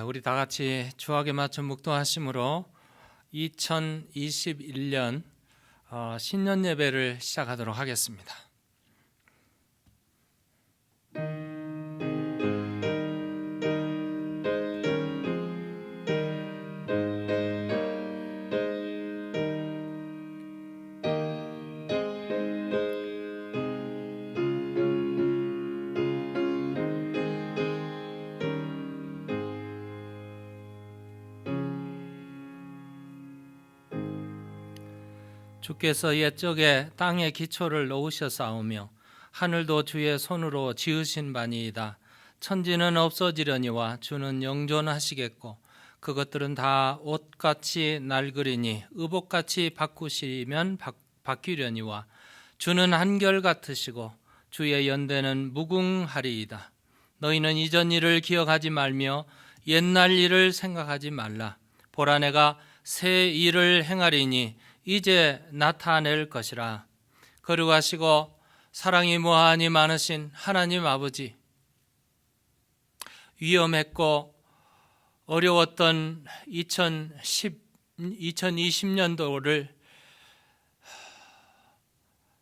우리 다 같이 주학에 맞춰 묵도하심으로 2021년 신년 예배를 시작하도록 하겠습니다. 주께서 옛적에 땅에 기초를 놓으셨사오며 하늘도 주의 손으로 지으신 바니이다. 천지는 없어지려니와 주는 영존하시겠고 그것들은 다 옷같이 낡으리니 의복같이 바꾸시면 바뀌려니와 주는 한결같으시고 주의 연대는 무궁하리이다. 너희는 이전 일을 기억하지 말며 옛날 일을 생각하지 말라. 보라 내가 새 일을 행하리니 이제 나타낼 것이라. 거룩하시고 사랑이 무한히 많으신 하나님 아버지, 위험했고 어려웠던 2020년도를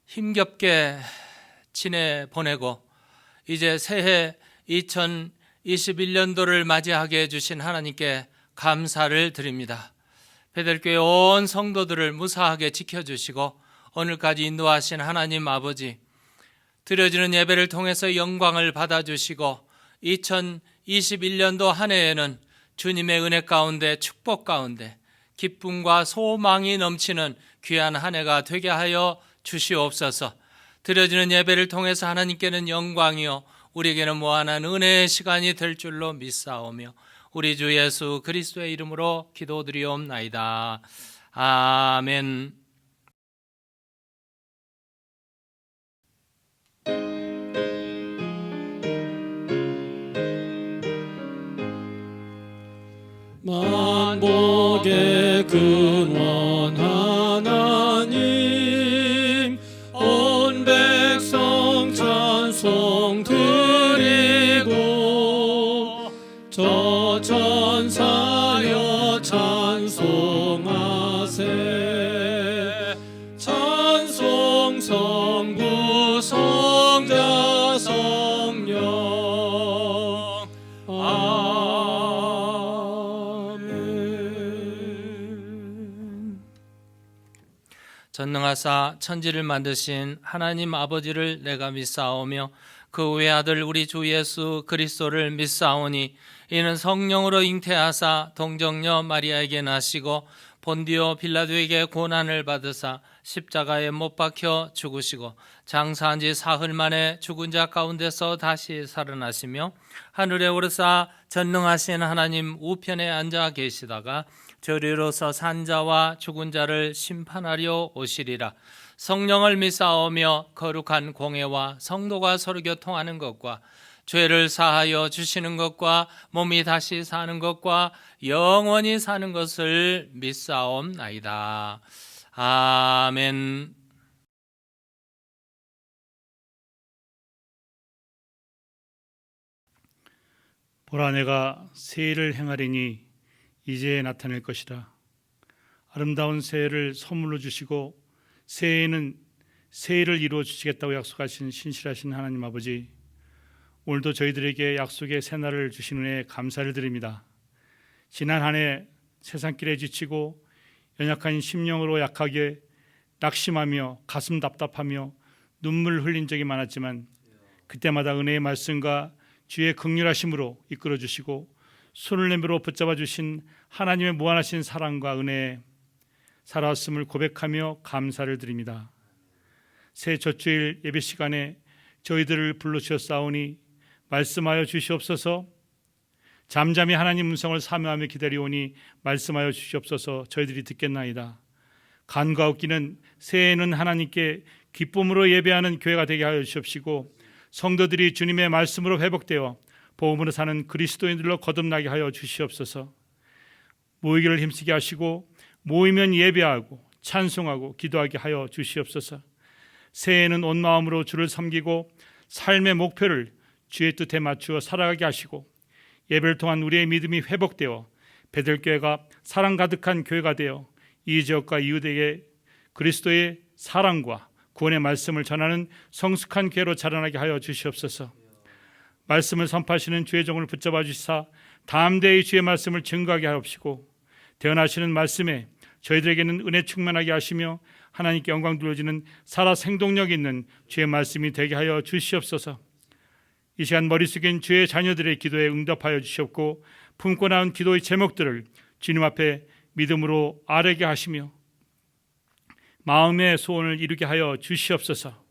힘겹게 지내보내고 이제 새해 2021년도를 맞이하게 해주신 하나님께 감사를 드립니다. 베델교회 온 성도들을 무사하게 지켜주시고 오늘까지 인도하신 하나님 아버지, 드려지는 예배를 통해서 영광을 받아주시고 2021년도 한 해에는 주님의 은혜 가운데, 축복 가운데 기쁨과 소망이 넘치는 귀한 한 해가 되게 하여 주시옵소서. 드려지는 예배를 통해서 하나님께는 영광이요 우리에게는 무한한 은혜의 시간이 될 줄로 믿사오며 우리 주 예수 그리스도의 이름으로 기도드리옵나이다. 아멘. 만복의 근원 하나님, 온 백성 찬송 드리고 저 천사여 찬송하세. 찬송 성부 성자 성령. 전능하사 천지를 만드신 하나님 아버지를 내가 믿사오며 그 외아들 우리 주 예수 그리스도를 믿사오니 이는 성령으로 잉태하사 동정녀 마리아에게 나시고 본디오 빌라도에게 고난을 받으사 십자가에 못 박혀 죽으시고 장사한 지 사흘 만에 죽은 자 가운데서 다시 살아나시며 하늘에 오르사 전능하신 하나님 우편에 앉아 계시다가 저리로서 산 자와 죽은 자를 심판하려 오시리라. 성령을 믿사오며 거룩한 공회와 성도가 서로 교통하는 것과 죄를 사하여 주시는 것과 몸이 다시 사는 것과 영원히 사는 것을 믿사옵나이다. 아멘. 보라 내가 새 일을 행하리니 이제 나타낼 것이라. 아름다운 새해를 선물로 주시고 새해에는 새 일을 이루어 주시겠다고 약속하신 신실하신 하나님 아버지, 오늘도 저희들에게 약속의 새날을 주신 은혜에 감사를 드립니다. 지난 한 해 세상길에 지치고 연약한 심령으로 약하게 낙심하며 가슴 답답하며 눈물 흘린 적이 많았지만 그때마다 은혜의 말씀과 주의 긍휼하심으로 이끌어 주시고 손을 내밀어 붙잡아 주신 하나님의 무한하신 사랑과 은혜에 살아왔음을 고백하며 감사를 드립니다. 새 첫주일 예배 시간에 저희들을 불러주셨사오니 말씀하여 주시옵소서. 잠잠히 하나님 음성을 사모하며 기다리오니 말씀하여 주시옵소서. 저희들이 듣겠나이다. 간과 웃기는 새해에는 하나님께 기쁨으로 예배하는 교회가 되게 하여 주시옵시고 성도들이 주님의 말씀으로 회복되어 복음으로 사는 그리스도인들로 거듭나게 하여 주시옵소서. 모이기를 힘쓰게 하시고 모이면 예배하고 찬송하고 기도하게 하여 주시옵소서. 새해에는 온 마음으로 주를 섬기고 삶의 목표를 주의 뜻에 맞추어 살아가게 하시고 예배를 통한 우리의 믿음이 회복되어 베들교회가 사랑 가득한 교회가 되어 이 지역과 이웃에게 그리스도의 사랑과 구원의 말씀을 전하는 성숙한 교회로 자라나게 하여 주시옵소서. 말씀을 선포하시는 주의 종을 붙잡아 주시사 담대히 주의 말씀을 증거하게 하옵시고 대언하시는 말씀에 저희들에게는 은혜 충만하게 하시며 하나님께 영광 돌려지는 살아 생동력 있는 주의 말씀이 되게 하여 주시옵소서. 이 시간 머릿속엔 주의 자녀들의 기도에 응답하여 주시옵고 품고 나온 기도의 제목들을 주님 앞에 믿음으로 아뢰게 하시며 마음의 소원을 이루게 하여 주시옵소서.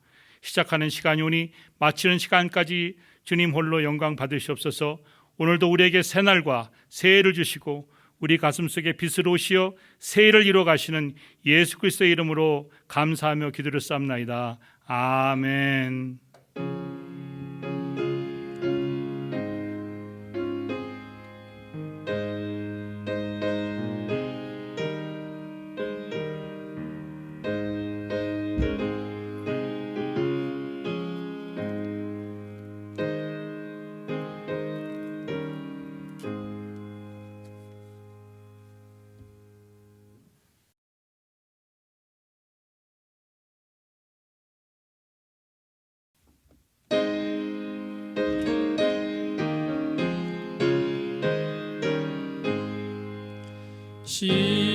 시작하는 시간이 오니 마치는 시간까지 주님 홀로 영광 받으시옵소서. 오늘도 우리에게 새날과 새해를 주시고 우리 가슴속에 빛을 오시어 새해를 이루어 가시는 예수 그리스도의 이름으로 감사하며 기도를 쌉나이다. 아멘.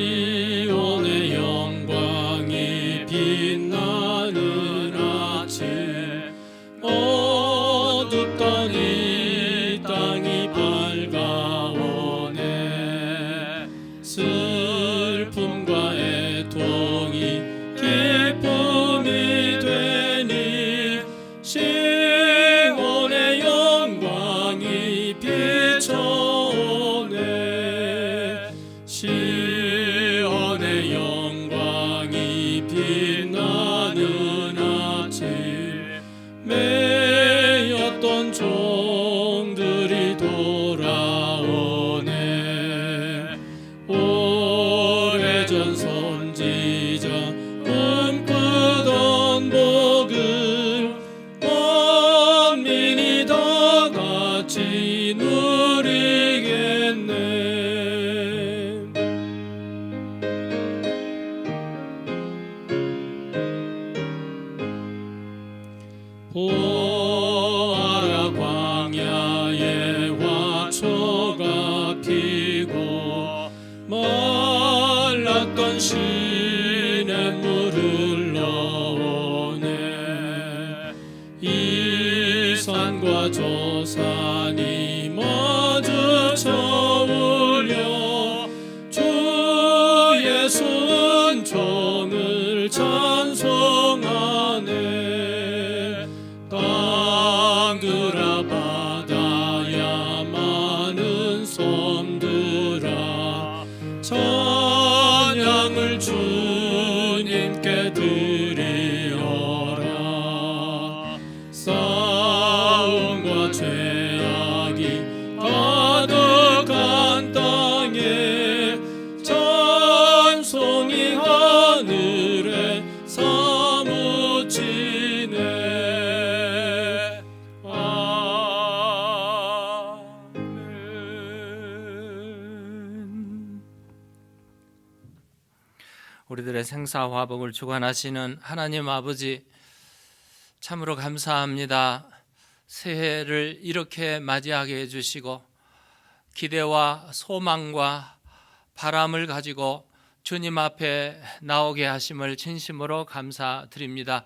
시온의 영광이 빛나는 아침 어둡던 이 땅이 밝아오네. 슬픔과 애통이 기쁨이 되니 시온의 영광이 비춰오네. 시온의 영광이 빛나는 아침 매였던 종들이 돌아오네. 오래전 선지자 꿈꾸던 복을 만민이 다 같이 누리겠네. 보아라 광야에 화초가 피고 말랐던 시냇물을 흘러오네. 이 산과 저 산이 마주쳐 울려 주 예수 은총을 찬송하네. 땅들아 바다야 많은 섬들아 찬양을 주님께 드리어라. 싸움과 죄악이 가득한 땅에 찬송이 하늘에 사무치네. 우리들의 생사화복을 주관하시는 하나님 아버지, 참으로 감사합니다. 새해를 이렇게 맞이하게 해주시고 기대와 소망과 바람을 가지고 주님 앞에 나오게 하심을 진심으로 감사드립니다.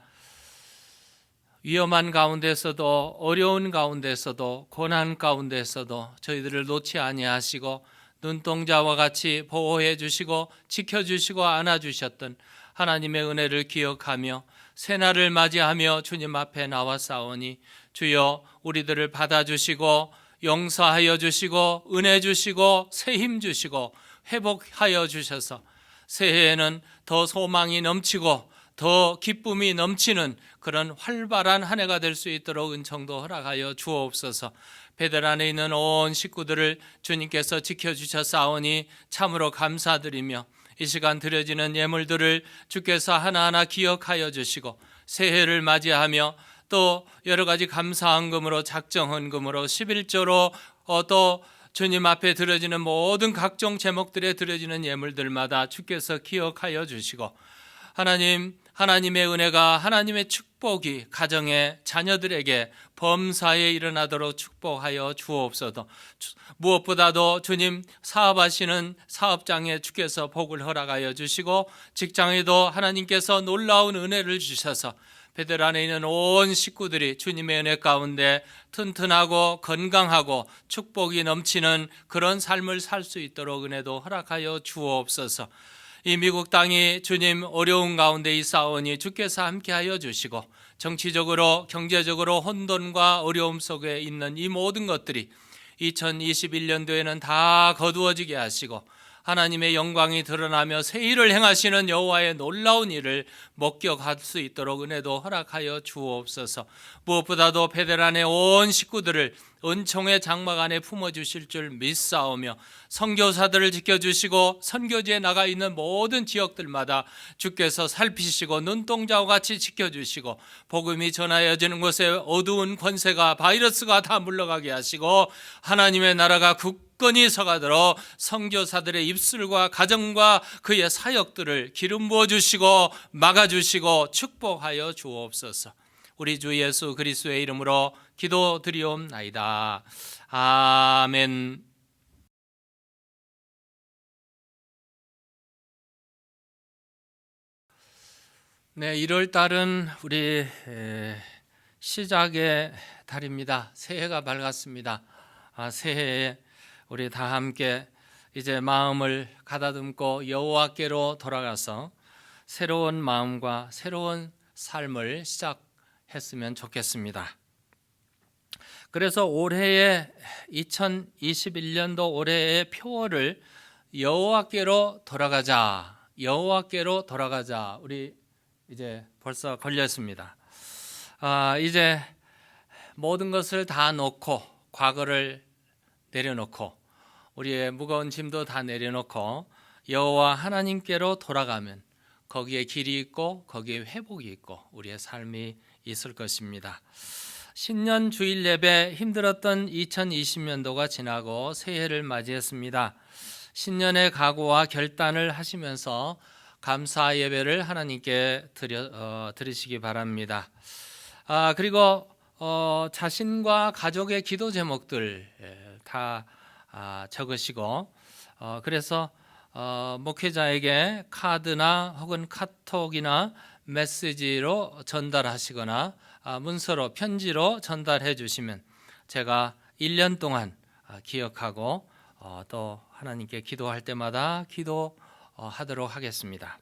위험한 가운데서도 어려운 가운데서도 고난 가운데서도 저희들을 놓지 아니하시고 눈동자와 같이 보호해 주시고 지켜주시고 안아주셨던 하나님의 은혜를 기억하며 새날을 맞이하며 주님 앞에 나와싸우니 주여 우리들을 받아주시고 용서하여 주시고 은혜 주시고 새 힘 주시고 회복하여 주셔서 새해에는 더 소망이 넘치고 더 기쁨이 넘치는 그런 활발한 한 해가 될 수 있도록 은총도 허락하여 주옵소서. 베들 안에 있는 온 식구들을 주님께서 지켜주셨사오니 참으로 감사드리며 이 시간 드려지는 예물들을 주께서 하나하나 기억하여 주시고 새해를 맞이하며 또 여러 가지 감사헌금으로 작정헌금으로 11조로 또 주님 앞에 드려지는 모든 각종 제목들에 드려지는 예물들마다 주께서 기억하여 주시고 하나님의 은혜가, 하나님의 축복이 가정의 자녀들에게 범사에 일어나도록 축복하여 주옵소서. 무엇보다도 주님 사업하시는 사업장에 주께서 복을 허락하여 주시고, 직장에도 하나님께서 놀라운 은혜를 주셔서 베들 안에 있는 온 식구들이 주님의 은혜 가운데 튼튼하고 건강하고 축복이 넘치는 그런 삶을 살 수 있도록 은혜도 허락하여 주옵소서. 이 미국 땅이 주님 어려운 가운데 있사오니 주께서 함께하여 주시고, 정치적으로 경제적으로 혼돈과 어려움 속에 있는 이 모든 것들이 2021년도에는 다 거두어지게 하시고, 하나님의 영광이 드러나며 새 일을 행하시는 여호와의 놀라운 일을 목격할 수 있도록 은혜도 허락하여 주옵소서. 무엇보다도 베들 안의 온 식구들을 은총의 장막 안에 품어주실 줄 믿사오며, 선교사들을 지켜주시고 선교지에 나가 있는 모든 지역들마다 주께서 살피시고 눈동자와 같이 지켜주시고, 복음이 전하여지는 곳에 어두운 권세가, 바이러스가 다 물러가게 하시고, 하나님의 나라가 굳건히 서가도록 선교사들의 입술과 가정과 그의 사역들을 기름 부어주시고 막아주시고 축복하여 주옵소서. 우리 주 예수 그리스도의 이름으로 기도드리옵나이다. 아멘. 네, 1월 달은 우리 시작의 달입니다. 새해가 밝았습니다. 새해에 우리 다 함께 이제 마음을 가다듬고 여호와께로 돌아가서 새로운 마음과 새로운 삶을 시작했으면 좋겠습니다. 그래서 올해의 2021년도 올해의 표어를 여호와께로 돌아가자, 여호와께로 돌아가자. 우리 이제 벌써 걸렸습니다. 이제 모든 것을 다 놓고, 과거를 내려놓고, 우리의 무거운 짐도 다 내려놓고 여호와 하나님께로 돌아가면 거기에 길이 있고 거기에 회복이 있고 우리의 삶이 있을 것입니다. 신년 주일 예배 힘들었던 2020년도가 지나고 새해를 맞이했습니다. 신년의 각오와 결단을 하시면서 감사 예배를 하나님께 드리시기 바랍니다. 그리고 자신과 가족의 기도 제목들 다 적으시고, 그래서 목회자에게 카드나 혹은 카톡이나 메시지로 전달하시거나 문서로 편지로 전달해 주시면 제가 1년 동안 기억하고 또 하나님께 기도할 때마다 기도하도록 하겠습니다.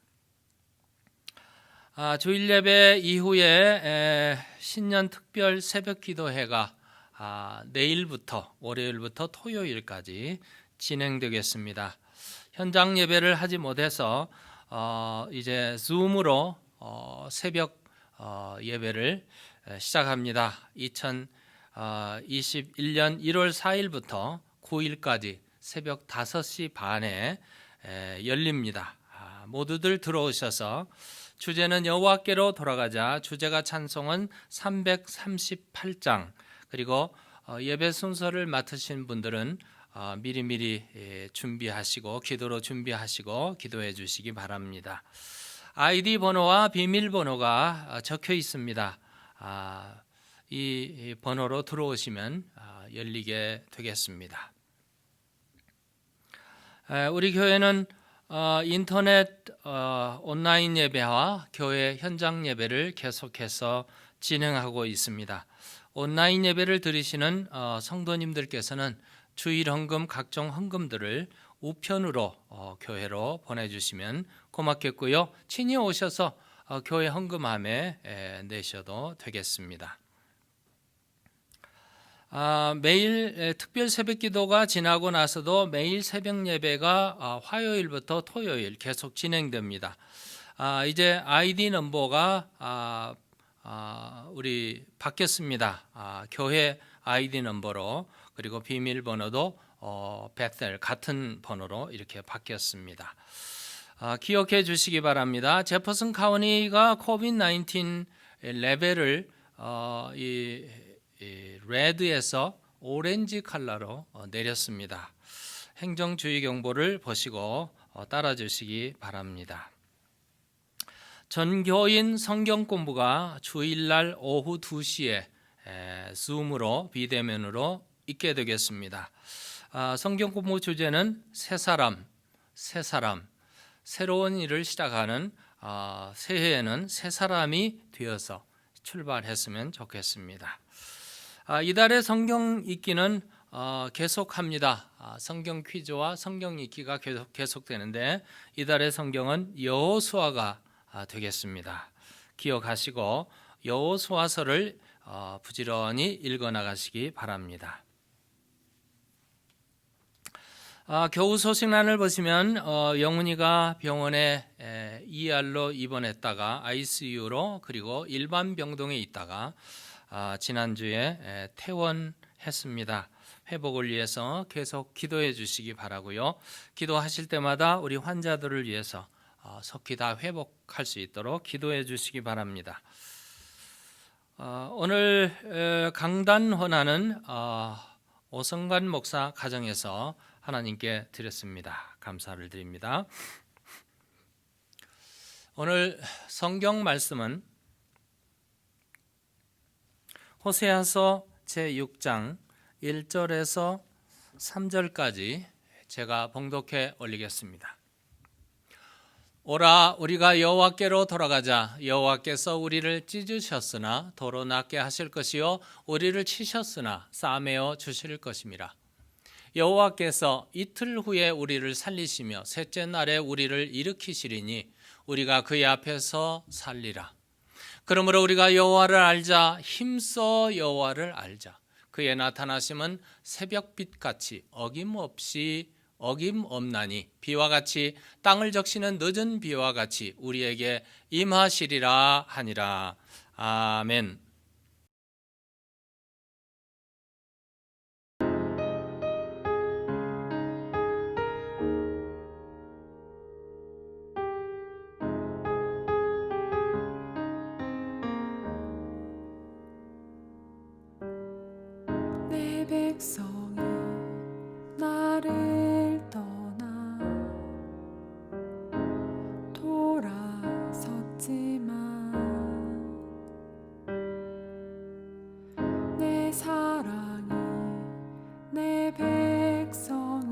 주일 예배 이후에 신년 특별 새벽 기도회가 내일부터 월요일부터 토요일까지 진행되겠습니다. 현장 예배를 하지 못해서 이제 줌으로 새벽 예배를 시작합니다. 2021년 1월 4일부터 9일까지 새벽 5시 반에 열립니다. 모두들 들어오셔서 주제는 여호와께로 돌아가자. 주제가 찬송은 338장. 그리고 예배 순서를 맡으신 분들은 미리미리 준비하시고 기도로 준비하시고 기도해 주시기 바랍니다. 아이디 번호와 비밀번호가 적혀 있습니다. 이 번호로 들어오시면 열리게 되겠습니다. 우리 교회는 인터넷 온라인 예배와 교회 현장 예배를 계속해서 진행하고 있습니다. 온라인 예배를 드리시는 성도님들께서는 주일 헌금, 각종 헌금들을 우편으로 교회로 보내주시면 고맙겠고요. 친히 오셔서 교회 헌금함에 내셔도 되겠습니다. 매일 특별 새벽 기도가 지나고 나서도 매일 새벽 예배가 화요일부터 토요일 계속 진행됩니다. 이제 아이디 넘버가 우리 바뀌었습니다. 교회 아이디 넘버로, 그리고 비밀번호도 베텔 같은 번호로 이렇게 바뀌었습니다. 기억해 주시기 바랍니다. 제퍼슨 카운티가 코비드-19 레벨을 이 레드에서 오렌지 컬러로 내렸습니다. 행정주의 경보를 보시고 따라주시기 바랍니다. 전교인 성경 공부가 주일날 오후 2시에 줌으로 비대면으로 있게 되겠습니다. 성경 공부 주제는 새 사람, 새로운 일을 시작하는 새해에는 새 사람이 되어서 출발했으면 좋겠습니다. 이달의 성경 읽기는 계속합니다. 성경 퀴즈와 성경 읽기가 계속되는데 이달의 성경은 여호수아가 되겠습니다. 기억하시고 여호수아서를 부지런히 읽어 나가시기 바랍니다. 겨우 소식란을 보시면 영훈이가 병원에 ER로 입원했다가 ICU로 그리고 일반 병동에 있다가 지난주에 퇴원했습니다. 회복을 위해서 계속 기도해 주시기 바라고요. 기도하실 때마다 우리 환자들을 위해서 속히 다 회복할 수 있도록 기도해 주시기 바랍니다. 오늘 강단 헌화는 오성관 목사 가정에서 하나님께 드렸습니다. 감사를 드립니다. 오늘 성경 말씀은 호세아서 제6장 1절에서 3절까지 제가 봉독해 올리겠습니다. 오라 우리가 여호와께로 돌아가자. 여호와께서 우리를 찢으셨으나 도로 낫게 하실 것이요 우리를 치셨으나 싸매어 주실 것임이라. 여호와께서 이틀 후에 우리를 살리시며 셋째 날에 우리를 일으키시리니 우리가 그의 앞에서 살리라. 그러므로 우리가 여호와를 알자. 힘써 여호와를 알자. 그의 나타나심은 새벽빛같이 어김없나니 비와 같이 땅을 적시는 늦은 비와 같이 우리에게 임하시리라 하니라. 아멘. 내 백성이 나를 떠나 돌아섰지만 내 사랑이 내 백성을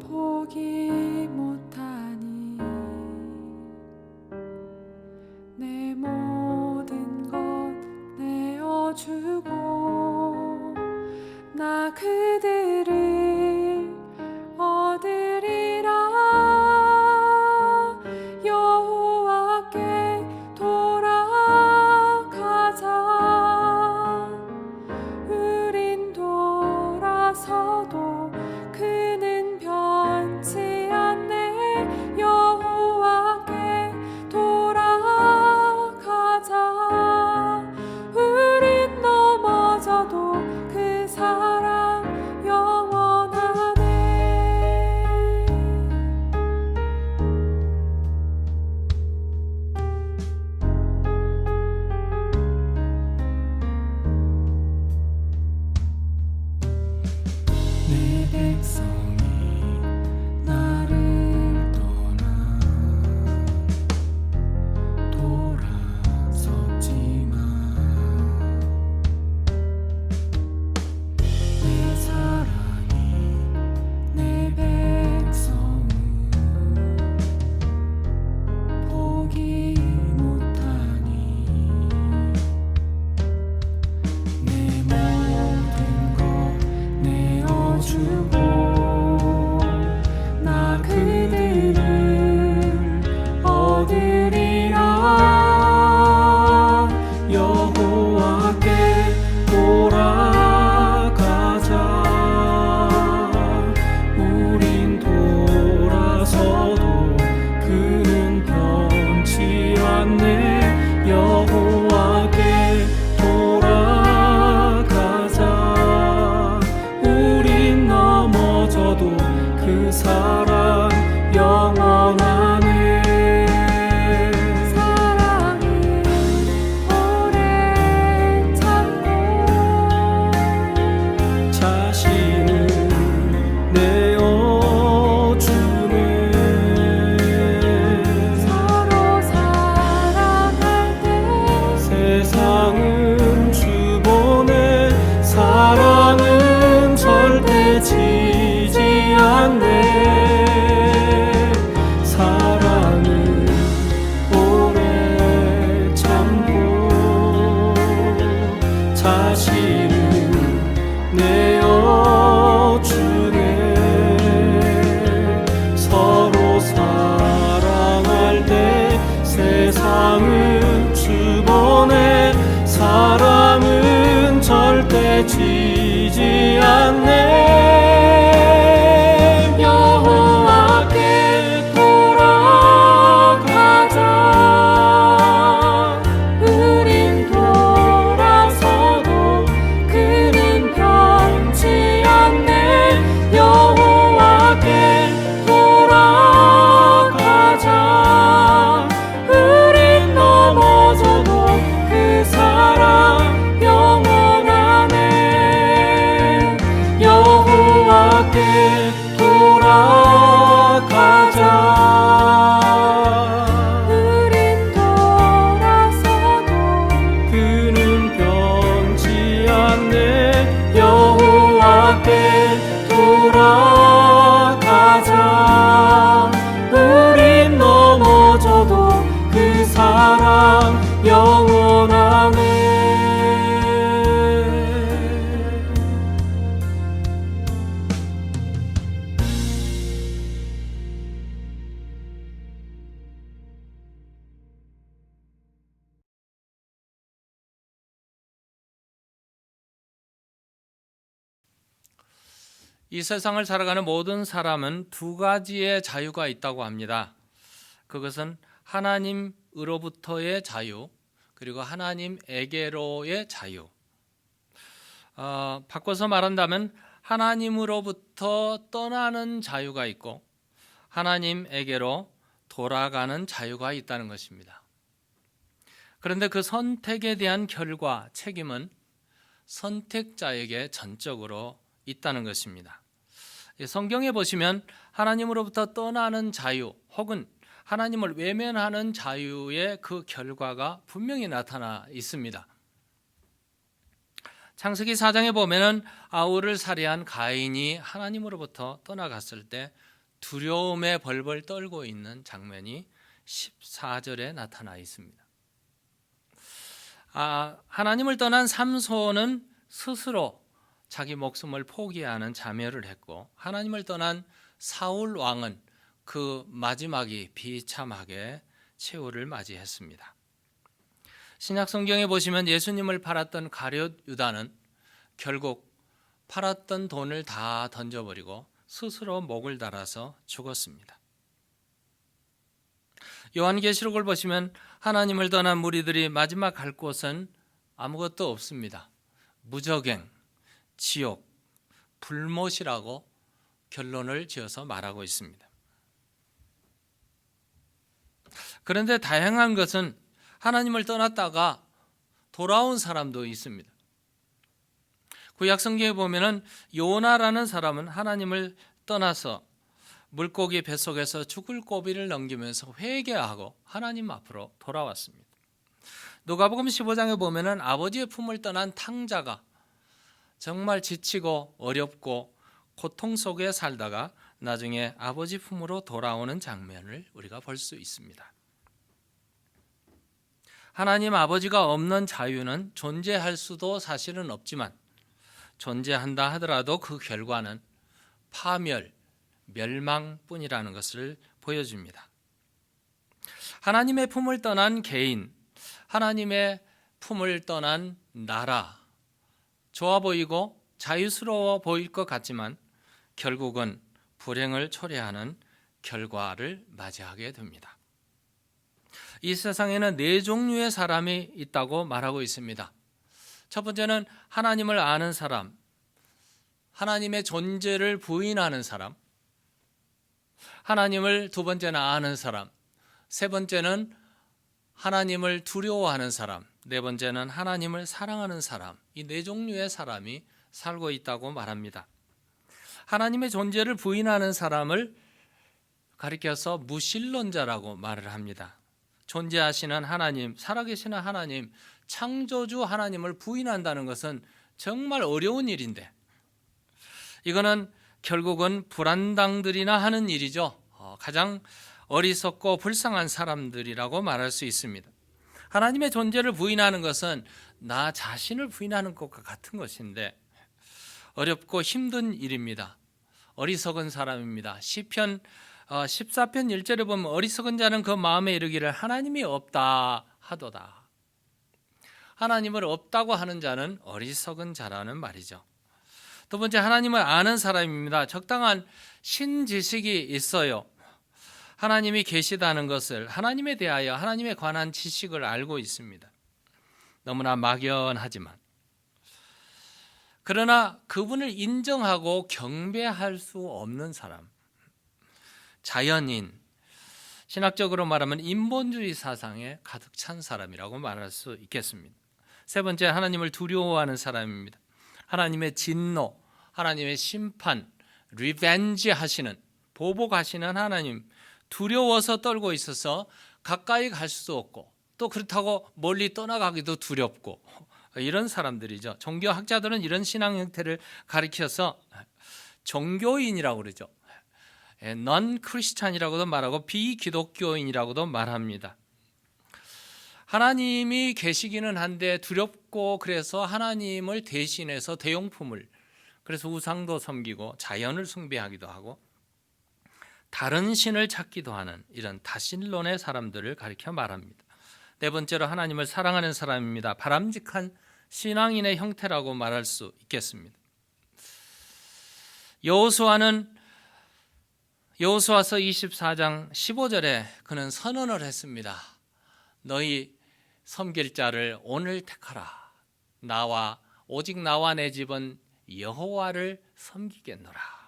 포기 못하니 내 모든 것 내어주고 나 그들을 얻으리라. 여호와께 돌아가자. 우린 돌아서도 그는 변치 않네. 여호와께 돌아가자. 우린 넘어져도 그 사랑 영원 절대 지지 않네. 사랑은 오래 참고 자신을 내어주네. 서로 사랑할 때 세상은 주보네. 사랑은 절대 지지 않네. 여호와께 돌아가자. 우린 돌아서도 그는 변치 않네. 여호와께 돌아가자. 우린 넘어져도 그 사랑 영원하네. 여호와께 돌아가자. 우린 돌아서도 그는 변치 않네. 여호와께 돌아가자. 우린 넘어져도 그 사랑 영원하네. 이 세상을 살아가는 모든 사람은 두 가지의 자유가 있다고 합니다. 그것은 하나님으로부터의 자유, 그리고 하나님에게로의 자유. 바꿔서 말한다면 하나님으로부터 떠나는 자유가 있고 하나님에게로 돌아가는 자유가 있다는 것입니다. 그런데 그 선택에 대한 결과, 책임은 선택자에게 전적으로 있다는 것입니다. 성경에 보시면 하나님으로부터 떠나는 자유 혹은 하나님을 외면하는 자유의 그 결과가 분명히 나타나 있습니다. 창세기 4장에 보면은 아울을 살해한 가인이 하나님으로부터 떠나갔을 때 두려움에 벌벌 떨고 있는 장면이 14절에 나타나 있습니다. 하나님을 떠난 삼손은 스스로 자기 목숨을 포기하는 자멸을 했고, 하나님을 떠난 사울 왕은 그 마지막이 비참하게 최후를 맞이했습니다. 신약 성경에 보시면 예수님을 팔았던 가룟 유다는 결국 팔았던 돈을 다 던져버리고 스스로 목을 달아서 죽었습니다. 요한계시록을 보시면 하나님을 떠난 무리들이 마지막 갈 곳은 아무것도 없습니다. 무적행, 지옥, 불못이라고 결론을 지어서 말하고 있습니다. 그런데 다양한 것은 하나님을 떠났다가 돌아온 사람도 있습니다. 구약 성경에 보면은 요나라는 사람은 하나님을 떠나서 물고기 뱃속에서 죽을 고비를 넘기면서 회개하고 하나님 앞으로 돌아왔습니다. 누가복음 15장에 보면은 아버지의 품을 떠난 탕자가 정말 지치고 어렵고 고통 속에 살다가 나중에 아버지 품으로 돌아오는 장면을 우리가 볼 수 있습니다. 하나님 아버지가 없는 자유는 존재할 수도 사실은 없지만 존재한다 하더라도 그 결과는 파멸, 멸망뿐이라는 것을 보여줍니다. 하나님의 품을 떠난 개인, 하나님의 품을 떠난 나라, 좋아 보이고 자유스러워 보일 것 같지만 결국은 불행을 초래하는 결과를 맞이하게 됩니다. 이 세상에는 네 종류의 사람이 있다고 말하고 있습니다. 첫 번째는 하나님을 아는 사람, 하나님의 존재를 부인하는 사람, 하나님을 두 번째는 아는 사람, 세 번째는 하나님을 두려워하는 사람, 네 번째는 하나님을 사랑하는 사람, 이 네 종류의 사람이 살고 있다고 말합니다. 하나님의 존재를 부인하는 사람을 가리켜서 무신론자라고 말을 합니다. 존재하시는 하나님, 살아계시는 하나님, 창조주 하나님을 부인한다는 것은 정말 어려운 일인데 이거는 결국은 불안당들이나 하는 일이죠. 가장 어리석고 불쌍한 사람들이라고 말할 수 있습니다. 하나님의 존재를 부인하는 것은 나 자신을 부인하는 것과 같은 것인데 어렵고 힘든 일입니다. 어리석은 사람입니다. 시편 14편 1절에 보면 어리석은 자는 그 마음에 이르기를 하나님이 없다 하도다. 하나님을 없다고 하는 자는 어리석은 자라는 말이죠. 두 번째, 하나님을 아는 사람입니다. 적당한 신지식이 있어요. 하나님이 계시다는 것을, 하나님에 대하여 하나님에 관한 지식을 알고 있습니다. 너무나 막연하지만, 그러나 그분을 인정하고 경배할 수 없는 사람, 자연인, 신학적으로 말하면 인본주의 사상에 가득 찬 사람이라고 말할 수 있겠습니다. 세 번째, 하나님을 두려워하는 사람입니다. 하나님의 진노, 하나님의 심판, 리벤지 하시는, 보복하시는 하나님, 두려워서 떨고 있어서 가까이 갈 수 없고 또 그렇다고 멀리 떠나가기도 두렵고 이런 사람들이죠. 종교학자들은 이런 신앙 형태를 가리켜서 종교인이라고 그러죠. 넌 크리스찬이라고도 말하고 비기독교인이라고도 말합니다. 하나님이 계시기는 한데 두렵고 그래서 하나님을 대신해서 대용품을, 그래서 우상도 섬기고 자연을 숭배하기도 하고 다른 신을 찾기도 하는 이런 다신론의 사람들을 가리켜 말합니다. 네 번째로 하나님을 사랑하는 사람입니다. 바람직한 신앙인의 형태라고 말할 수 있겠습니다. 여호수아서 24장 15절에 그는 선언을 했습니다. 너희 섬길 자를 오늘 택하라. 오직 나와 내 집은 여호와를 섬기겠노라.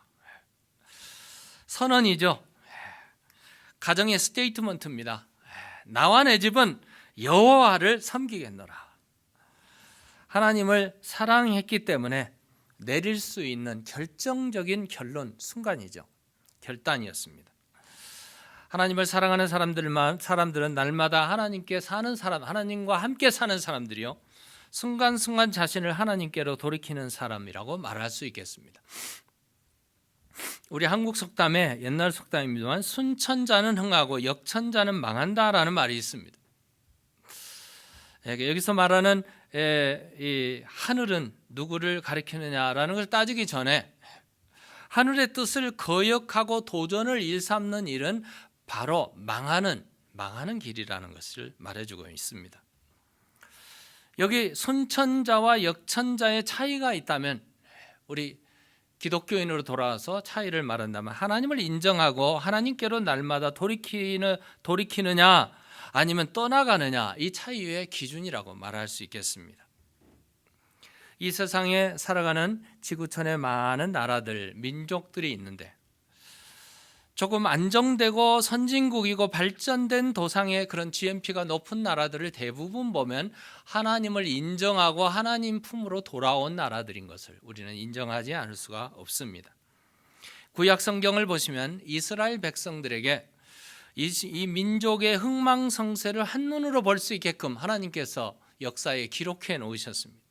선언이죠. 가정의 스테이트먼트입니다. 나와 내 집은 여호와를 섬기겠노라. 하나님을 사랑했기 때문에 내릴 수 있는 결정적인 결론, 순간이죠. 결단이었습니다. 하나님을 사랑하는 사람들은 날마다 하나님께 사는 사람, 하나님과 함께 사는 사람들이요, 순간순간 자신을 하나님께로 돌이키는 사람이라고 말할 수 있겠습니다. 우리 한국 속담에, 옛날 속담입니다만, 순천자는 흥하고 역천자는 망한다라는 말이 있습니다. 여기서 말하는 이 하늘은 누구를 가리키느냐라는 걸 따지기 전에 하늘의 뜻을 거역하고 도전을 일삼는 일은 바로 망하는 길이라는 것을 말해주고 있습니다. 여기 순천자와 역천자의 차이가 있다면, 우리 기독교인으로 돌아와서 차이를 말한다면, 하나님을 인정하고 하나님께로 날마다 돌이키느냐 아니면 떠나가느냐, 이 차이의 기준이라고 말할 수 있겠습니다. 이 세상에 살아가는 지구촌에 많은 나라들, 민족들이 있는데 조금 안정되고 선진국이고 발전된 도상의 그런 GNP가 높은 나라들을 대부분 보면 하나님을 인정하고 하나님 품으로 돌아온 나라들인 것을 우리는 인정하지 않을 수가 없습니다. 구약 성경을 보시면 이스라엘 백성들에게 이 민족의 흥망성쇠를 한눈으로 볼 수 있게끔 하나님께서 역사에 기록해 놓으셨습니다.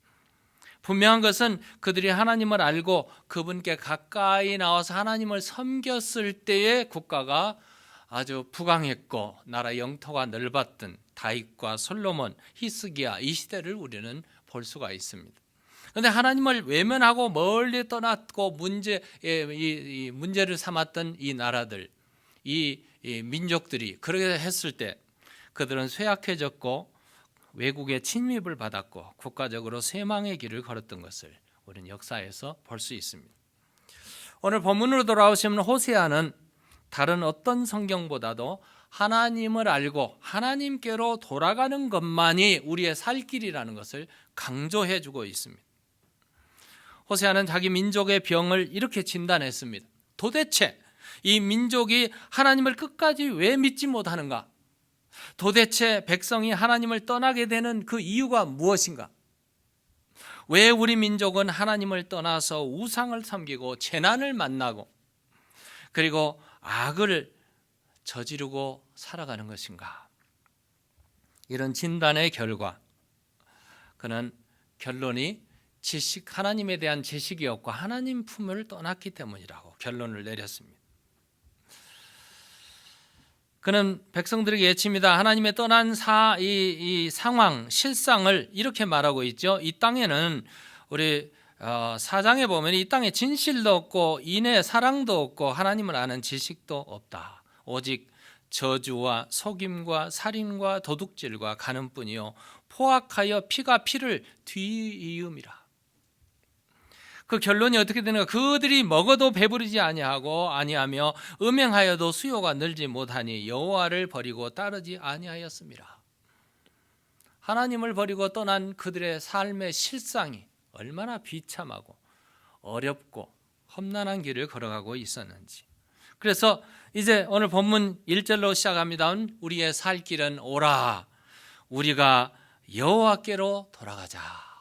분명한 것은 그들이 하나님을 알고 그분께 가까이 나와서 하나님을 섬겼을 때의 국가가 아주 부강했고 나라 영토가 넓었던 다윗과 솔로몬, 히스기야, 이 시대를 우리는 볼 수가 있습니다. 그런데 하나님을 외면하고 멀리 떠났고 문제를 삼았던 이 나라들, 이 민족들이 그렇게 했을 때 그들은 쇠약해졌고 외국의 침입을 받았고 국가적으로 쇠망의 길을 걸었던 것을 우리는 역사에서 볼 수 있습니다. 오늘 본문으로 돌아오시면 호세아는 다른 어떤 성경보다도 하나님을 알고 하나님께로 돌아가는 것만이 우리의 살 길이라는 것을 강조해 주고 있습니다. 호세아는 자기 민족의 병을 이렇게 진단했습니다. 도대체 이 민족이 하나님을 끝까지 왜 믿지 못하는가? 도대체 백성이 하나님을 떠나게 되는 그 이유가 무엇인가? 왜 우리 민족은 하나님을 떠나서 우상을 섬기고 재난을 만나고 그리고 악을 저지르고 살아가는 것인가? 이런 진단의 결과 그는 결론이 지식, 하나님에 대한 지식이 없고 하나님 품을 떠났기 때문이라고 결론을 내렸습니다. 그는 백성들에게 외칩니다. 하나님의 떠난 이 상황, 실상을 이렇게 말하고 있죠. 이 땅에는 우리 4장에 보면 이 땅에 진실도 없고 인의 사랑도 없고 하나님을 아는 지식도 없다. 오직 저주와 속임과 살인과 도둑질과 간음뿐이요 포악하여 피가 피를 뒤이음이라. 그 결론이 어떻게 되는가? 그들이 먹어도 배부르지 아니하며 음행하여도 수요가 늘지 못하니 여호와를 버리고 따르지 아니하였습니다. 하나님을 버리고 떠난 그들의 삶의 실상이 얼마나 비참하고 어렵고 험난한 길을 걸어가고 있었는지. 그래서 이제 오늘 본문 1절로 시작합니다. 우리의 살 길은 오라, 우리가 여호와께로 돌아가자.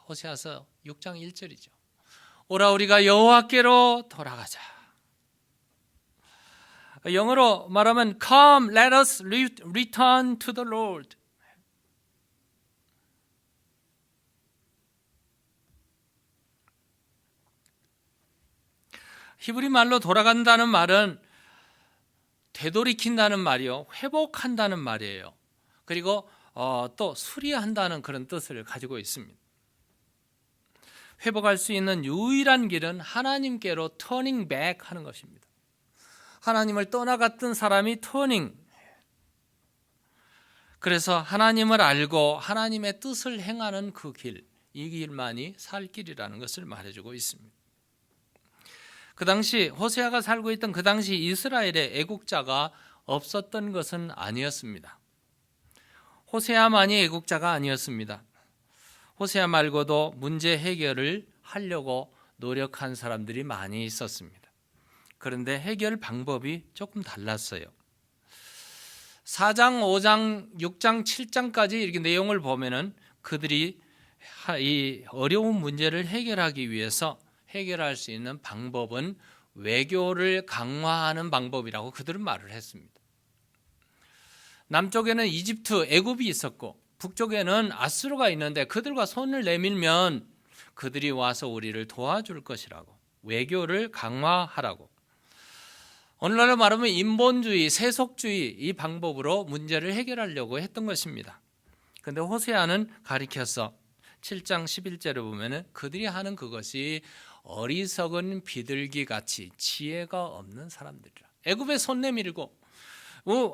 호세아서 6장 1절이죠. 오라, 우리가 여호와께로 돌아가자. 영어로 말하면 Come, let us return to the Lord. 히브리 말로 돌아간다는 말은 되돌이킨다는 말이요, 회복한다는 말이에요. 그리고 또 수리한다는 그런 뜻을 가지고 있습니다. 회복할 수 있는 유일한 길은 하나님께로 turning back 하는 것입니다. 하나님을 떠나갔던 사람이 turning. 그래서 하나님을 알고 하나님의 뜻을 행하는 그 길, 이 길만이 살 길이라는 것을 말해주고 있습니다. 그 당시 호세아가 살고 있던 그 당시 이스라엘에 애국자가 없었던 것은 아니었습니다. 호세아만이 애국자가 아니었습니다. 호세아 말고도 문제 해결을 하려고 노력한 사람들이 많이 있었습니다. 그런데 해결 방법이 조금 달랐어요. 4장, 5장, 6장, 7장까지 이렇게 내용을 보면은 그들이 이 어려운 문제를 해결하기 위해서 해결할 수 있는 방법은 외교를 강화하는 방법이라고 그들은 말을 했습니다. 남쪽에는 이집트, 애굽이 있었고 북쪽에는 아수르가 있는데 그들과 손을 내밀면 그들이 와서 우리를 도와줄 것이라고, 외교를 강화하라고. 오늘날로 말하면 인본주의, 세속주의 이 방법으로 문제를 해결하려고 했던 것입니다. 그런데 호세아는 가리켜서 7장 11절에 보면 그들이 하는 그것이 어리석은 비둘기같이 지혜가 없는 사람들이라. 애굽에 손 내밀고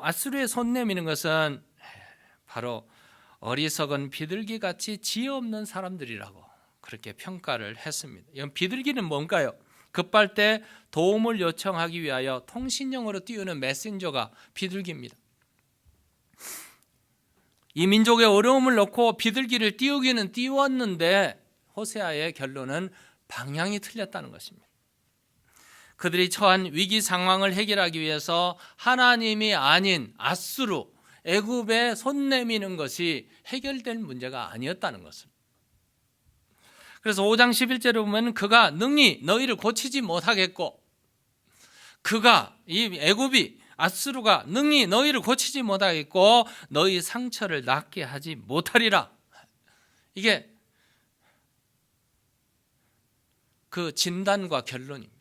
아수르에 손 내미는 것은 바로 어리석은 비둘기같이 지혜 없는 사람들이라고 그렇게 평가를 했습니다. 이건 비둘기는 뭔가요? 급할 때 도움을 요청하기 위하여 통신용으로 띄우는 메신저가 비둘기입니다. 이 민족의 어려움을 놓고 비둘기를 띄우기는 띄웠는데 호세아의 결론은 방향이 틀렸다는 것입니다. 그들이 처한 위기 상황을 해결하기 위해서 하나님이 아닌 아수르, 애굽에 손 내미는 것이 해결될 문제가 아니었다는 것을. 그래서 5장 11절에 보면 그가 능히 너희를 고치지 못하겠고, 그가 이 애굽이 아수르가 능히 너희를 고치지 못하겠고 너희 상처를 낫게 하지 못하리라. 이게 그 진단과 결론입니다.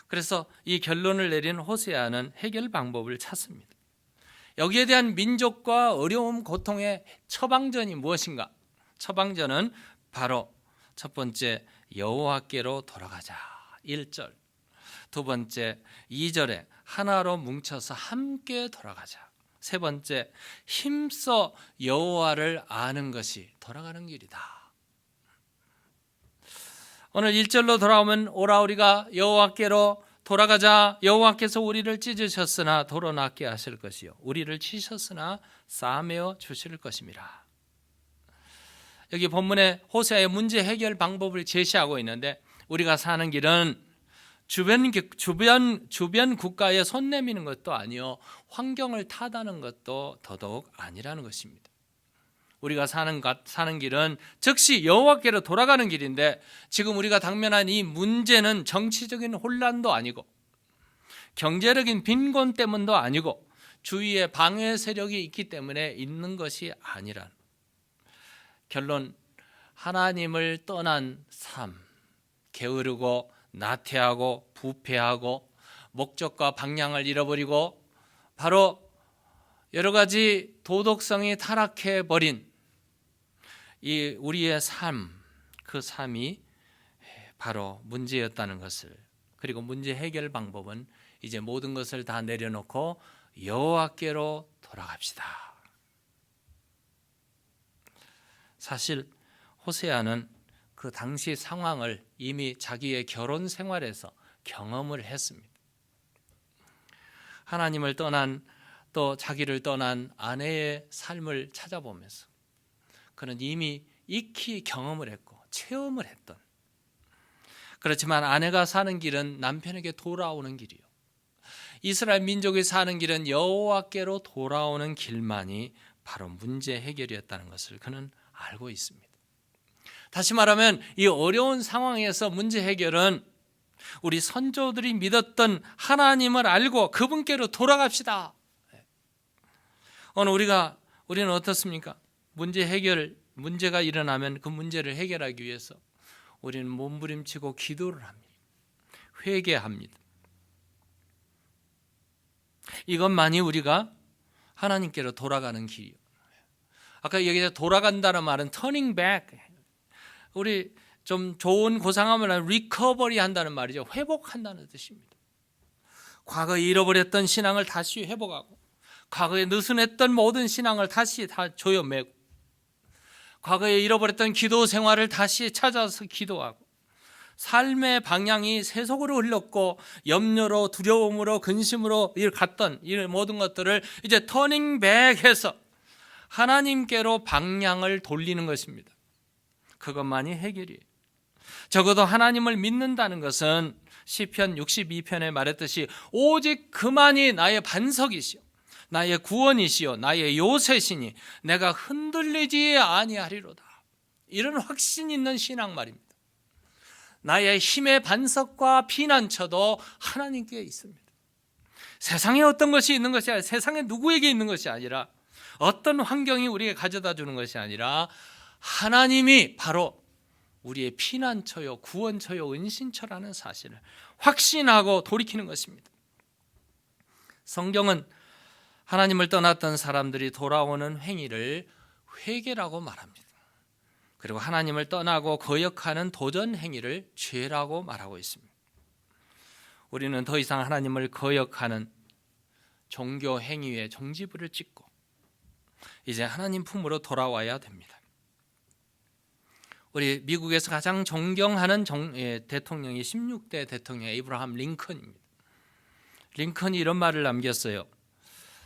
그래서 이 결론을 내린 호세아는 해결 방법을 찾습니다. 여기에 대한 민족과 어려움, 고통의 처방전이 무엇인가? 처방전은 바로 첫 번째, 여호와께로 돌아가자 1절. 두 번째, 2절에 하나로 뭉쳐서 함께 돌아가자. 세 번째, 힘써 여호와를 아는 것이 돌아가는 길이다. 오늘 1절로 돌아오면 오라, 우리가 여호와께로 돌아가자. 여호와께서 우리를 찢으셨으나 도로 낫게 하실 것이요 우리를 치셨으나 싸매어 주실 것임이라. 여기 본문에 호세아의 문제 해결 방법을 제시하고 있는데, 우리가 사는 길은 주변 국가에 손 내미는 것도 아니요 환경을 타다는 것도 더더욱 아니라는 것입니다. 우리가 사는 길은 즉시 여호와께로 돌아가는 길인데, 지금 우리가 당면한 이 문제는 정치적인 혼란도 아니고 경제적인 빈곤 때문도 아니고 주위에 방해 세력이 있기 때문에 있는 것이 아니란. 결론, 하나님을 떠난 삶, 게으르고 나태하고 부패하고 목적과 방향을 잃어버리고 바로 여러 가지 도덕성이 타락해 버린 이 우리의 삶, 그 삶이 바로 문제였다는 것을, 그리고 문제 해결 방법은 이제 모든 것을 다 내려놓고 여호와께로 돌아갑시다. 사실 호세아는 그 당시 상황을 이미 자기의 결혼 생활에서 경험을 했습니다. 하나님을 떠난, 또 자기를 떠난 아내의 삶을 찾아보면서 그는 이미 익히 경험을 했고 체험을 했던, 그렇지만 아내가 사는 길은 남편에게 돌아오는 길이요, 이스라엘 민족이 사는 길은 여호와께로 돌아오는 길만이 바로 문제 해결이었다는 것을 그는 알고 있습니다. 다시 말하면 이 어려운 상황에서 문제 해결은 우리 선조들이 믿었던 하나님을 알고 그분께로 돌아갑시다. 오늘 우리는 어떻습니까? 문제가 일어나면 그 문제를 해결하기 위해서 우리는 몸부림치고 기도를 합니다. 회개합니다. 이것만이 우리가 하나님께로 돌아가는 길이요. 아까 여기서 돌아간다는 말은 turning back, 우리 좀 좋은 고상함을 하면 리커버리 한다는 말이죠. 회복한다는 뜻입니다. 과거에 잃어버렸던 신앙을 다시 회복하고, 과거에 느슨했던 모든 신앙을 다시 다 조여매고, 과거에 잃어버렸던 기도 생활을 다시 찾아서 기도하고, 삶의 방향이 세속으로 흘렀고 염려로 두려움으로 근심으로 갔던 이 모든 것들을 이제 터닝 백해서 하나님께로 방향을 돌리는 것입니다. 그것만이 해결이에요. 적어도 하나님을 믿는다는 것은 시편 62편에 말했듯이 오직 그만이 나의 반석이시오, 나의 구원이시오, 나의 요새시니 내가 흔들리지 아니하리로다. 이런 확신 있는 신앙 말입니다. 나의 힘의 반석과 피난처도 하나님께 있습니다. 세상에 어떤 것이 있는 것이 아니라, 세상에 누구에게 있는 것이 아니라, 어떤 환경이 우리에게 가져다 주는 것이 아니라 하나님이 바로 우리의 피난처요, 구원처요, 은신처라는 사실을 확신하고 돌이키는 것입니다. 성경은 하나님을 떠났던 사람들이 돌아오는 행위를 회개라고 말합니다. 그리고 하나님을 떠나고 거역하는 도전 행위를 죄라고 말하고 있습니다. 우리는 더 이상 하나님을 거역하는 종교 행위에 종지부를 찍고 이제 하나님 품으로 돌아와야 됩니다. 우리 미국에서 가장 존경하는 대통령이 16대 대통령 에이브라함 링컨입니다. 링컨이 이런 말을 남겼어요.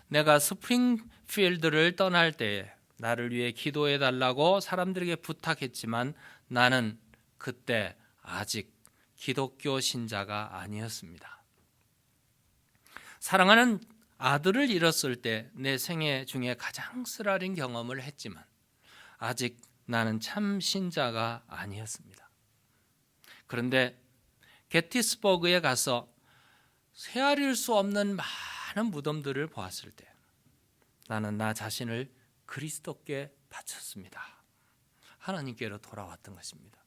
내가 스프링필드를 떠날 때에 나를 위해 기도해 달라고 사람들에게 부탁했지만 나는 그때 아직 기독교 신자가 아니었습니다. 사랑하는 아들을 잃었을 때 내 생애 중에 가장 쓰라린 경험을 했지만 아직 나는 참 신자가 아니었습니다. 그런데 게티스버그에 가서 헤아릴 수 없는 많은 무덤들을 보았을 때 나는 나 자신을 그리스도께 바쳤습니다. 하나님께로 돌아왔던 것입니다.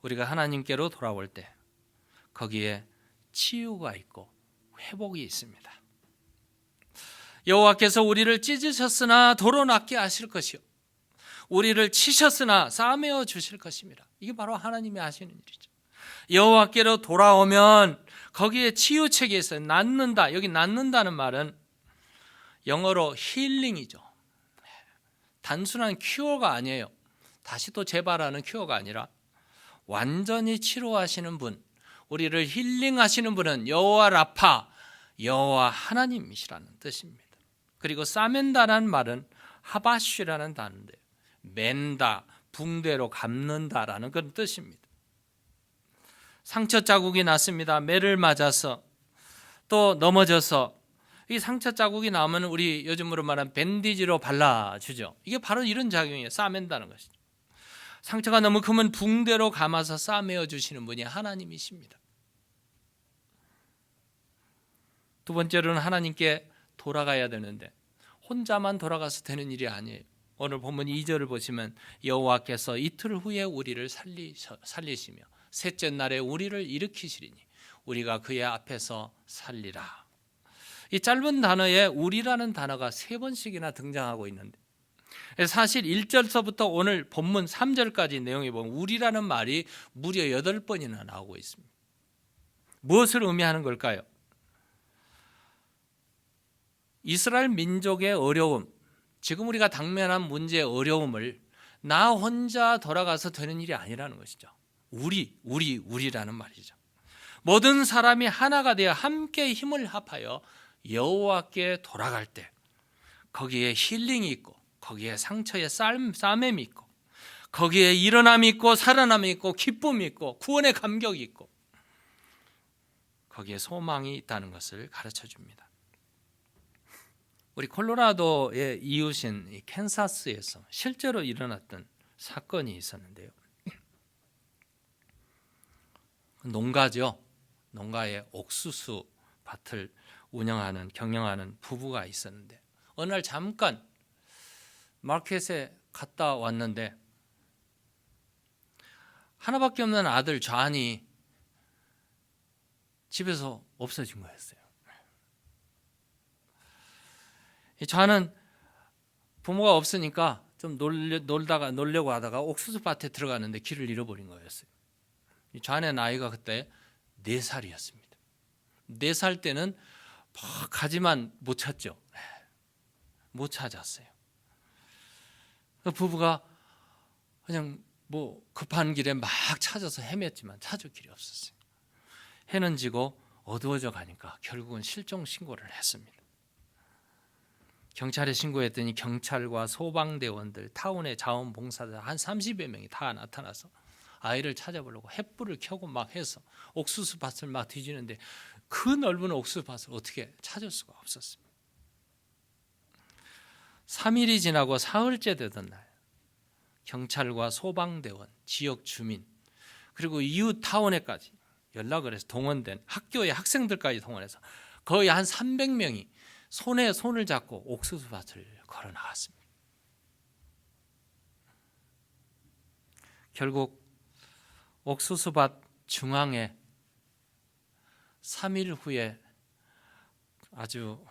우리가 하나님께로 돌아올 때 거기에 치유가 있고 회복이 있습니다. 여호와께서 우리를 찢으셨으나 도로 낫게 하실 것이요, 우리를 치셨으나 싸매어 주실 것입니다. 이게 바로 하나님이 하시는 일이죠. 여호와께로 돌아오면 거기에 치유책이 있어요. 낫는다. 여기 낫는다는 말은 영어로 힐링이죠. 단순한 큐어가 아니에요. 다시 또 재발하는 큐어가 아니라 완전히 치료하시는 분, 우리를 힐링하시는 분은 여호와 라파, 여호와 하나님이시라는 뜻입니다. 그리고 싸맨다라는 말은 하바쉬라는 단어인데 맨다, 붕대로 감는다라는 그런 뜻입니다. 상처 자국이 났습니다. 매를 맞아서 또 넘어져서 이 상처 자국이 나오면 우리 요즘으로 말하는 밴디지로 발라주죠. 이게 바로 이런 작용이에요. 싸맨다는 것이죠. 상처가 너무 크면 붕대로 감아서 싸매어 주시는 분이 하나님이십니다. 두 번째로는 하나님께 돌아가야 되는데 혼자만 돌아가서 되는 일이 아니에요. 오늘 본문 2절을 보시면 여호와께서 이틀 후에 우리를 살리시며 셋째 날에 우리를 일으키시리니 우리가 그의 앞에서 살리라. 이 짧은 단어에 우리라는 단어가 3번씩이나 등장하고 있는데 사실 1절서부터 오늘 본문 3절까지 내용에 보면 우리라는 말이 무려 8번이나 나오고 있습니다. 무엇을 의미하는 걸까요? 이스라엘 민족의 어려움, 지금 우리가 당면한 문제의 어려움을 나 혼자 돌아가서 되는 일이 아니라는 것이죠. 우리라는 말이죠. 모든 사람이 하나가 되어 함께 힘을 합하여 여호와께 돌아갈 때 거기에 힐링이 있고 거기에 상처의 싸매미 있고 거기에 일어남이 있고 살아남이 있고 기쁨이 있고 구원의 감격이 있고 거기에 소망이 있다는 것을 가르쳐 줍니다. 우리 콜로라도의 이웃인 이 캔사스에서 실제로 일어났던 사건이 있었는데요. 농가죠. 농가에 옥수수 밭을 경영하는 부부가 있었는데 어느 날 잠깐 마켓에 갔다 왔는데 하나밖에 없는 아들 존이 집에서 없어진 거였어요. 이 존은 부모가 없으니까 좀 놀려고 하다가 옥수수 밭에 들어갔는데 길을 잃어버린 거였어요. 이 존의 나이가 그때 4살이었습니다. 4살 때는 가지만 못 찾죠. 못 찾았어요. 그 부부가 그냥 급한 길에 막 찾아서 헤맸지만 찾을 길이 없었어요. 해는 지고 어두워져 가니까 결국은 실종 신고를 했습니다. 경찰에 신고했더니 경찰과 소방대원들, 타운의 자원봉사자 한 30여 명이 다 나타나서 아이를 찾아보려고 횃불을 켜고 막 해서 옥수수 밭을 막 뒤지는데 그 넓은 옥수수 밭을 어떻게 찾을 수가 없었습니다. 3일이 지나고 사흘째 되던 날 경찰과 소방대원, 지역 주민 그리고 이웃 타운에까지 연락을 해서 동원된 학교의 학생들까지 동원해서 거의 한 300명이 손에 손을 잡고 옥수수 밭을 걸어 나갔습니다. 결국 옥수수 밭 중앙에 3일 후에 아주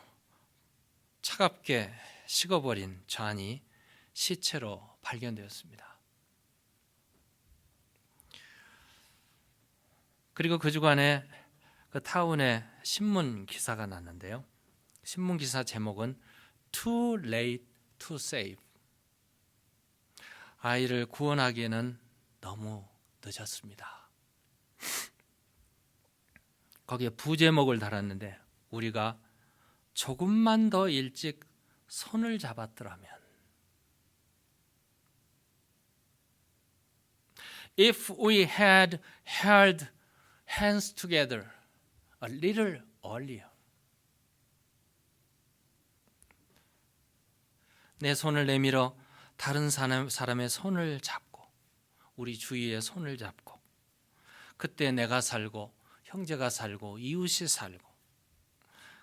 차갑게 식어버린 존이 시체로 발견되었습니다. 그리고 그 주간에 그 타운에 신문 기사가 났는데요. 신문 기사 제목은 Too late to save. 아이를 구원하기에는 너무 늦었습니다. 거기에 부제목을 달았는데 우리가 조금만 더 일찍 손을 잡았더라면 If we had held hands together a little earlier. 내 손을 내밀어 다른 사람의 손을 잡고 우리 주위의 손을 잡고 그때 내가 살고 형제가 살고 이웃이 살고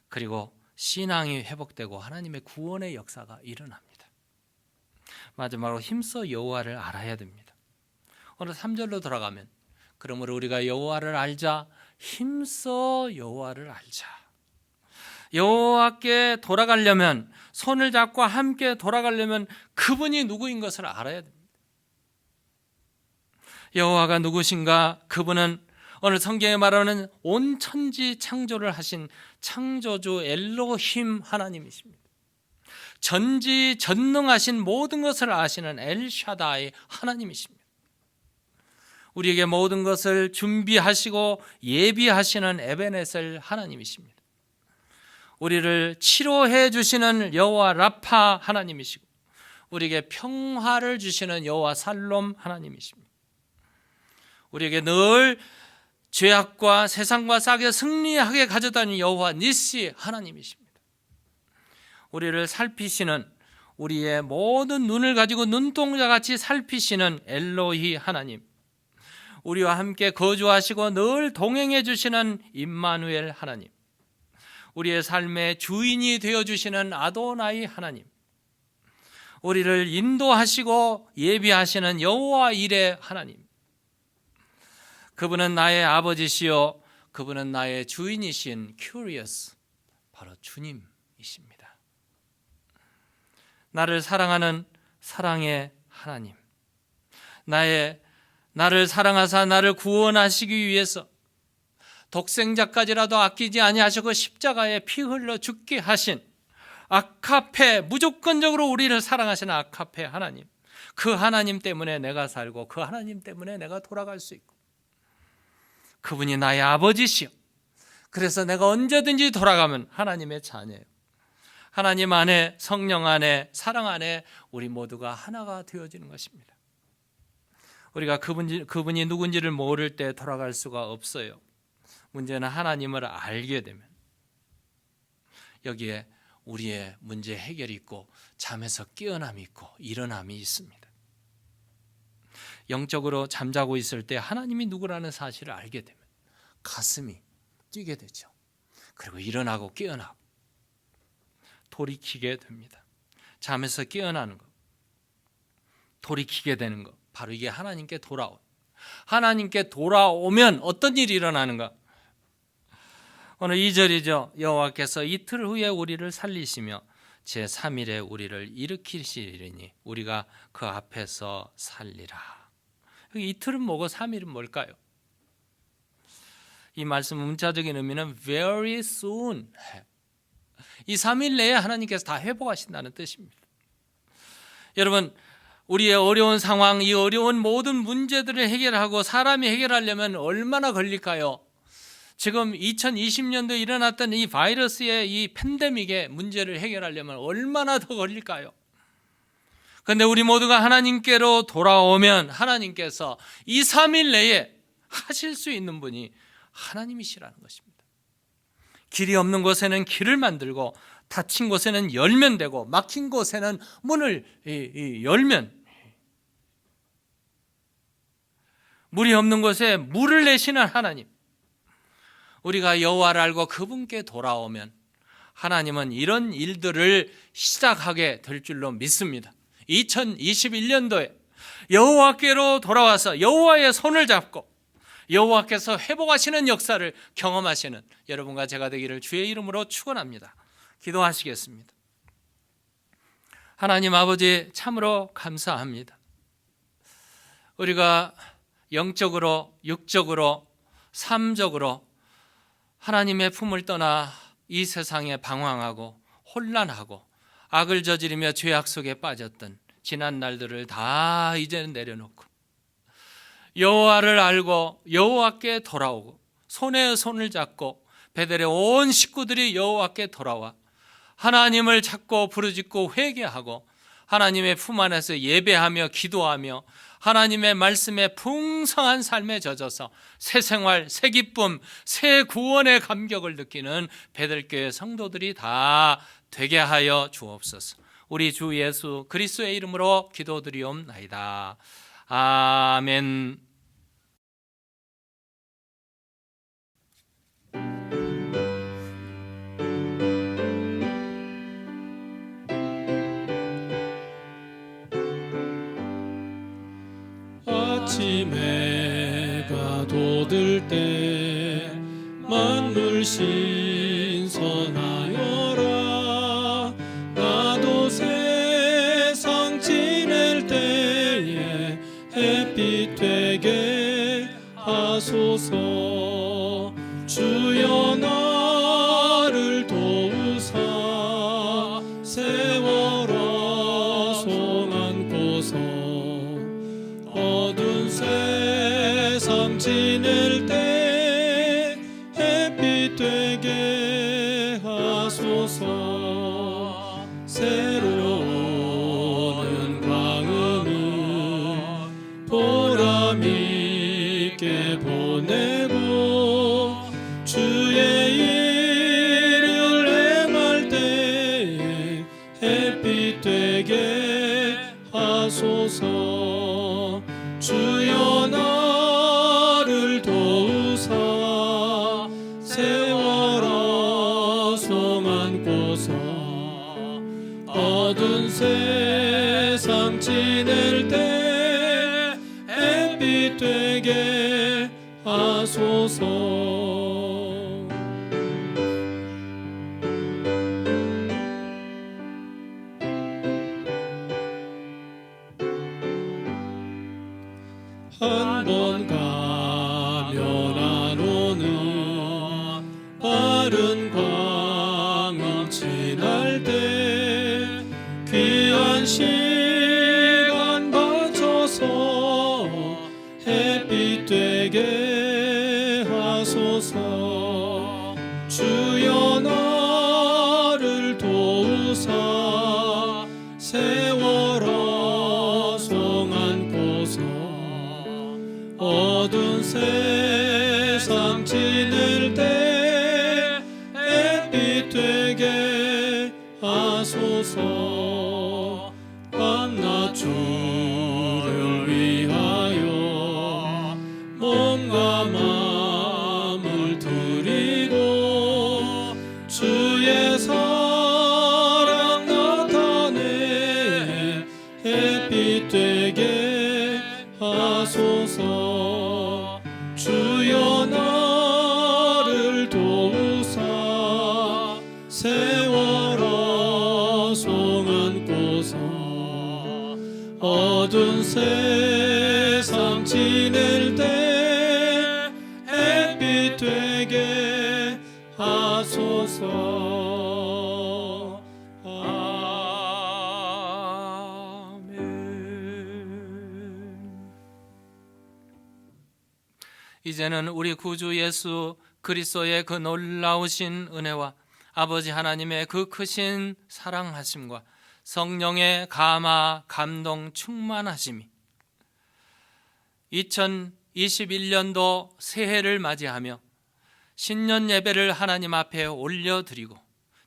그리고 신앙이 회복되고 하나님의 구원의 역사가 일어납니다. 마지막으로 힘써 여호와를 알아야 됩니다. 오늘 3절로 돌아가면 그러므로 우리가 여호와를 알자 힘써 여호와를 알자. 여호와께 돌아가려면 손을 잡고 함께 돌아가려면 그분이 누구인 것을 알아야 됩니다. 여호와가 누구신가? 그분은 오늘 성경에 말하는 온 천지 창조를 하신 창조주 엘로힘 하나님이십니다. 전지전능하신 모든 것을 아시는 엘샤다이 하나님이십니다. 우리에게 모든 것을 준비하시고 예비하시는 에베네셀 하나님이십니다. 우리를 치료해 주시는 여호와 라파 하나님이시고 우리에게 평화를 주시는 여호와 살롬 하나님이십니다. 우리에게 늘 죄악과 세상과 싹에 승리하게 가져다니는 여호와 니시 하나님이십니다. 우리를 살피시는 우리의 모든 눈을 가지고 눈동자같이 살피시는 엘로히 하나님, 우리와 함께 거주하시고 늘 동행해 주시는 임마누엘 하나님, 우리의 삶의 주인이 되어주시는 아도나이 하나님, 우리를 인도하시고 예비하시는 여호와 일의 하나님, 그분은 나의 아버지시요 그분은 나의 주인이신 Curious, 바로 주님이십니다. 나를 사랑하는 사랑의 하나님, 나를 사랑하사 나를 구원하시기 위해서 독생자까지라도 아끼지 아니하시고 십자가에 피 흘러 죽게 하신 아카페, 무조건적으로 우리를 사랑하시는 아카페 하나님, 그 하나님 때문에 내가 살고 그 하나님 때문에 내가 돌아갈 수 있고, 그분이 나의 아버지시요 그래서 내가 언제든지 돌아가면 하나님의 자녀예요. 하나님 안에, 성령 안에, 사랑 안에 우리 모두가 하나가 되어지는 것입니다. 우리가 그분이 누군지를 모를 때 돌아갈 수가 없어요. 문제는 하나님을 알게 되면 여기에 우리의 문제 해결이 있고 잠에서 깨어남이 있고 일어남이 있습니다. 영적으로 잠자고 있을 때 하나님이 누구라는 사실을 알게 되면 가슴이 뛰게 되죠. 그리고 일어나고 깨어나고 돌이키게 됩니다. 잠에서 깨어나는 것, 돌이키게 되는 것, 바로 이게 하나님께 돌아온. 하나님께 돌아오면 어떤 일이 일어나는가? 오늘 2절이죠. 여호와께서 이틀 후에 우리를 살리시며 제3일에 우리를 일으키시리니 우리가 그 앞에서 살리라. 이틀은 뭐고 3일은 뭘까요? 이 말씀 문자적인 의미는 very soon, 이 3일 내에 하나님께서 다 회복하신다는 뜻입니다. 여러분, 우리의 어려운 상황, 이 어려운 모든 문제들을 해결하고 사람이 해결하려면 얼마나 걸릴까요? 지금 2020년도에 일어났던 이 바이러스의 이 팬데믹의 문제를 해결하려면 얼마나 더 걸릴까요? 그런데 우리 모두가 하나님께로 돌아오면 하나님께서 2, 3일 내에 하실 수 있는 분이 하나님이시라는 것입니다. 길이 없는 곳에는 길을 만들고 닫힌 곳에는 열면 되고 막힌 곳에는 문을 열면, 물이 없는 곳에 물을 내시는 하나님, 우리가 여호와를 알고 그분께 돌아오면 하나님은 이런 일들을 시작하게 될 줄로 믿습니다. 2021년도에 여호와께로 돌아와서 여호와의 손을 잡고 여호와께서 회복하시는 역사를 경험하시는 여러분과 제가 되기를 주의 이름으로 축원합니다. 기도하시겠습니다. 하나님 아버지, 참으로 감사합니다. 우리가 영적으로, 육적으로, 삶적으로 하나님의 품을 떠나 이 세상에 방황하고 혼란하고 악을 저지르며 죄악 속에 빠졌던 지난 날들을 다 이제는 내려놓고 여호와를 알고 여호와께 돌아오고 손에 손을 잡고 베델의 온 식구들이 여호와께 돌아와 하나님을 찾고 부르짖고 회개하고 하나님의 품 안에서 예배하며 기도하며 하나님의 말씀에 풍성한 삶에 젖어서 새 생활, 새 기쁨, 새 구원의 감격을 느끼는 베델교회 성도들이 다 되게 하여 주옵소서. 우리 주 예수 그리스도의 이름으로 기도드리옵나이다. 아멘. 아침에 해가 돋을 때 만물 신선하여라. 나도 세상 지낼 때에 햇빛 되게 하소서. 주여 나를 도우사 세월아 손 안고서 어두운 세상 지낼 때 햇빛 되게 하소서. 새로운 광음을 보람 있게 보내고 주의 일을 행할 때에 햇빛 되게 하소서. 주여 나를 도우사 세월아 손 안고서 한 번 가면 안 오는 빠른 광명 지날 때 귀한 시간 맞춰서 햇빛 되게 하소서. 주여 나를 도우사 세월호 송 안고서 어두운 세상 지낼 때 햇빛 되게 하소서. 밤낮 주를 위하여 몸과 마음을 드리고 주의 사랑 나타내 햇빛 되게 하소서. 주여 나를 도우사 세월호 송 안고서 어두운 세상 지낼 때 햇빛 되게 하소서. 아멘. 이제는 우리 구주 예수 그리스도의 그 놀라우신 은혜와 아버지 하나님의 그 크신 사랑하심과 성령의 감화 감동 충만하심이 2021년도 새해를 맞이하며 신년 예배를 하나님 앞에 올려드리고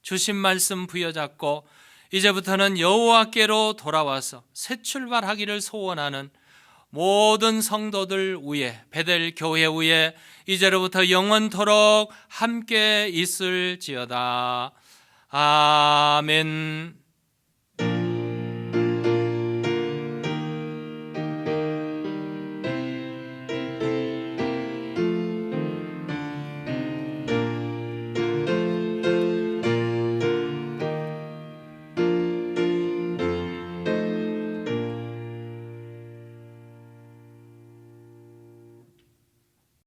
주신 말씀 부여잡고 이제부터는 여호와께로 돌아와서 새 출발하기를 소원하는 모든 성도들 위에 베델 교회 위에 이제로부터 영원토록 함께 있을지어다. 아멘.